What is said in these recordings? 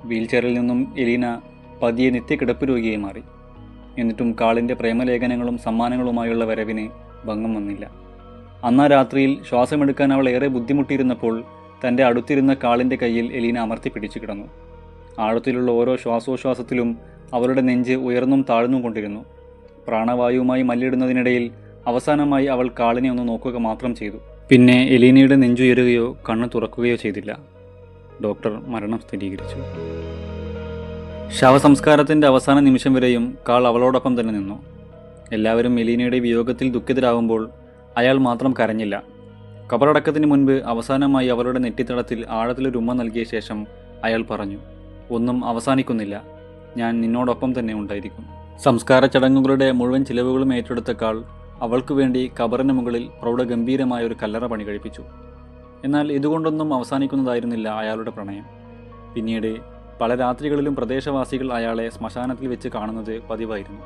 വീൽചെയറിൽ നിന്നും എലീന പതിയെ നിത്യകിടപ്പ് രോഗിയായി മാറി. എന്നിട്ടും കാളിൻ്റെ പ്രേമലേഖനങ്ങളും സമ്മാനങ്ങളുമായുള്ള വരവിന് ഭംഗം വന്നില്ല. അന്നാ രാത്രിയിൽ ശ്വാസമെടുക്കാൻ അവൾ ഏറെ ബുദ്ധിമുട്ടിയിരുന്നപ്പോൾ തൻ്റെ അടുത്തിരുന്ന കാളിൻ്റെ കയ്യിൽ എലീന അമർത്തി പിടിച്ചു കിടന്നു. ആഴത്തിലുള്ള ഓരോ ശ്വാസോച്ഛ്വാസത്തിലും അവളുടെ നെഞ്ച് ഉയർന്നും താഴ്ന്നും കൊണ്ടിരുന്നു. പ്രാണവായുവുമായി മല്ലിടുന്നതിനിടയിൽ അവസാനമായി അവൾ കാളിനെ ഒന്ന് നോക്കുക മാത്രം ചെയ്തു. പിന്നെ എലീനയുടെ നെഞ്ചുയരുകയോ കണ്ണ് തുറക്കുകയോ ചെയ്തില്ല. ഡോക്ടർ മരണം സ്ഥിരീകരിച്ചു. ശവസംസ്കാരത്തിൻ്റെ അവസാന നിമിഷം വരെയും കാൾ അവളോടൊപ്പം തന്നെ നിന്നു. എല്ലാവരും എലീനയുടെ വിയോഗത്തിൽ ദുഃഖിതരാകുമ്പോൾ അയാൾ മാത്രം കരഞ്ഞില്ല. കബറടക്കത്തിന് മുൻപ് അവസാനമായി അവളുടെ നെറ്റിത്തടത്തിൽ ആഴത്തിലൊരു ഉമ്മ നൽകിയ ശേഷം അയാൾ പറഞ്ഞു, ഒന്നും അവസാനിക്കുന്നില്ല, ഞാൻ നിന്നോടൊപ്പം തന്നെ ഉണ്ടായിരിക്കും. സംസ്കാര ചടങ്ങുകളുടെ മുഴുവൻ ചിലവുകളും ഏറ്റെടുത്ത കാൾ അവൾക്കു വേണ്ടി കബറിന് മുകളിൽ പ്രൗഢഗംഭീരമായ ഒരു കല്ലറ പണി കഴിപ്പിച്ചു. എന്നാൽ ഇതുകൊണ്ടൊന്നും അവസാനിക്കുന്നതായിരുന്നില്ല അയാളുടെ പ്രണയം. പിന്നീട് പല രാത്രികളിലും പ്രദേശവാസികൾ അയാളെ ശ്മശാനത്തിൽ വെച്ച് കാണുന്നത് പതിവായിരുന്നു.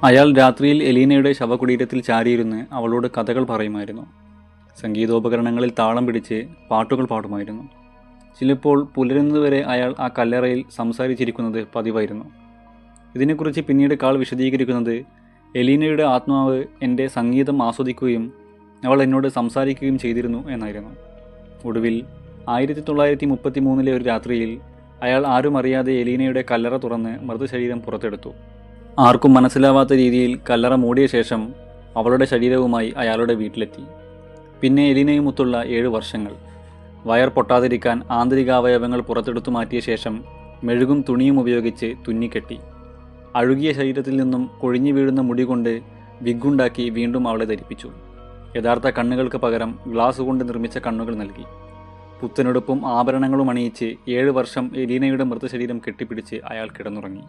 അയാൾ രാത്രിയിൽ എലീനയുടെ ശവകുടീരത്തിൽ ചാരിയിരുന്ന് അവളോട് കഥകൾ പറയുമായിരുന്നു. സംഗീതോപകരണങ്ങളിൽ താളം പിടിച്ച് പാട്ടുകൾ പാടുമായിരുന്നു. ചിലപ്പോൾ പുലരുന്നതുവരെ അയാൾ ആ കല്ലറയിൽ സംസാരിച്ചിരിക്കുന്നത് പതിവായിരുന്നു. ഇതിനെക്കുറിച്ച് പിന്നീട് കാൾ വിശദീകരിക്കുന്നത്, എലീനയുടെ ആത്മാവ് എൻ്റെ സംഗീതം ആസ്വദിക്കുകയും അവൾ എന്നോട് സംസാരിക്കുകയും ചെയ്തിരുന്നു എന്നായിരുന്നു. ഒടുവിൽ 1933 ഒരു രാത്രിയിൽ അയാൾ ആരും അറിയാതെ എലീനയുടെ കല്ലറ തുറന്ന് മൃതശരീരം പുറത്തെടുത്തു. ആർക്കും മനസ്സിലാവാത്ത രീതിയിൽ കല്ലറ മൂടിയ ശേഷം അവളുടെ ശരീരവുമായി അയാളുടെ വീട്ടിലെത്തി. പിന്നെ എലീനയുമൊത്തുള്ള 7 വർഷങ്ങൾ. വയർ പൊട്ടാതിരിക്കാൻ ആന്തരികാവയവങ്ങൾ പുറത്തെടുത്തു മാറ്റിയ ശേഷം മെഴുകും തുണിയും ഉപയോഗിച്ച് തുന്നിക്കെട്ടി. അഴുകിയ ശരീരത്തിൽ നിന്നും കൊഴിഞ്ഞു വീഴുന്ന മുടി കൊണ്ട് വിഗുണ്ടാക്കി വീണ്ടും അവളെ ധരിപ്പിച്ചു. യഥാർത്ഥ കണ്ണുകൾക്ക് പകരം ഗ്ലാസ് കൊണ്ട് നിർമ്മിച്ച കണ്ണുകൾ നൽകി. പുത്തനെടുപ്പും ആഭരണങ്ങളും അണിയിച്ച് 7 വർഷം എലീനയുടെ മൃതശരീരം കെട്ടിപ്പിടിച്ച് അയാൾ കിടന്നുറങ്ങി.